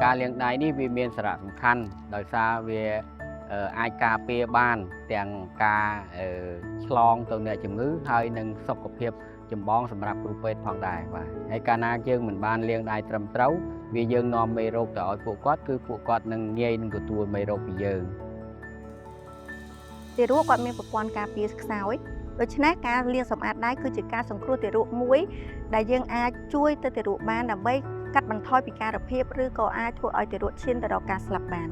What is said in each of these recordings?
ការលាងដៃនេះវាមានសារៈសំខាន់ដោយសារវាអាចការពារបានទាំងការឆ្លងទៅអ្នកជំងឺហើយនិងសុខភាពចម្បងសម្រាប់គ្រូពេទ្យផងដែរបាទហើយកាលណាយើងមិនបានលាងដៃត្រឹមត្រូវវាយើងនាំមេរោគទៅឲ្យពួកគាត់គឺពួកគាត់នឹងងាយនឹងទទួលមេរោគពីយើងទារកគាត់មានប្រព័ន្ធការពារខ្សោយដូច្នេះការលាងសម្អាតដៃគឺជាការសង្គ្រោះទារកមួយដែលយើងអាចជួយទៅទារកបានដើម្បីកាត់បន្ថយពិការភាពឬក៏អាចធ្វើឲ្យទារកឈានទៅរកការស្លាប់បាន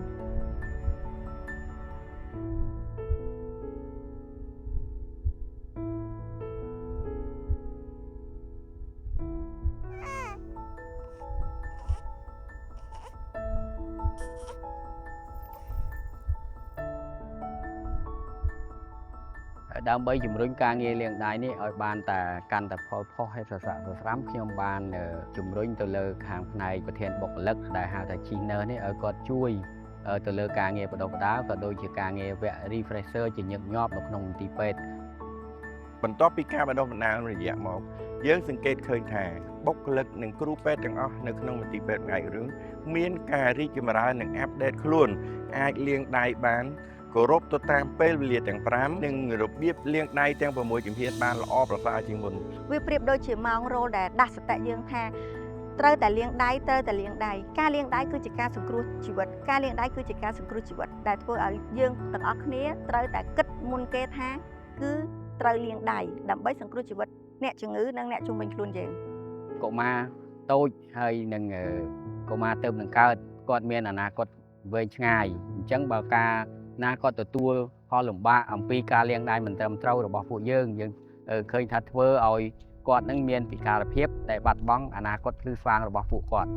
ដើម្បីជំរុញការងារលាងដៃនេះឲ្យបានតែកាន់តែផលផុសហើយសរស័ក្តិសស្រាំខ្ញុំបានជំរុញទៅលើខាងផ្នែកប្រធានបុគ្គលិកដែលហៅថា Chief Nurse នេះឲ្យគាត់ជួយទៅលើការងារបដិបដាលក៏ដូចជាការងារវគ្គ refresher ជាញឹកញាប់នៅក្នុងមន្ទីរពេទ្យបន្ទាប់ពីការបដិបដាលរយៈមកយើងសង្កេតឃើញថាបុគ្គលិកនិងគ្រូពេទ្យទាំងអស់នៅក្នុងមន្ទីរពេទ្យថ្ងៃរឿងមានការរីកចម្រើននិងអាប់ដេតខ្លួនអាចលាងដៃបានគោរពទៅតាមពេលវេលាទាំង5និងរបៀបលាងដៃទាំង6ជំហានបានល្អប្រសើរជាងមុនវាប្រៀបដូចជាម៉ោងរោលដែលដាស់សតិយើងថាត្រូវតែលាងដៃត្រូវតែលាងដៃការលាងដៃគឺជាការសង្គ្រោះជីវិតការលាងដៃគឺជាការសង្គ្រោះជីវិតដែលធ្វើឲ្យយើងទាំងអស់គ្នាត្រូវតែគិតមុនគេថាគឺត្រូវលាងដៃដើម្បីសង្គ្រោះជីវិតអ្នកជំងឺនិងអ្នកជុំវិញខ្លួនយើងកុមារតូចហើយនឹងកុមារទើបនឹងកើតគាត់មានអនាគតវែងឆ្ងាយអញ្ចឹងបើការណាគាត់ទទួលផលលំបាកអំពីការលាងដៃមិនត្រឹមត្រូវរបស់ពួកយើងឃើញថាធ្វើឲ្យគាត់នឹងមានពិការភាពដែលបាត់បង់អនាគតភ្លឺស្វាងរបស់ពួកគាត់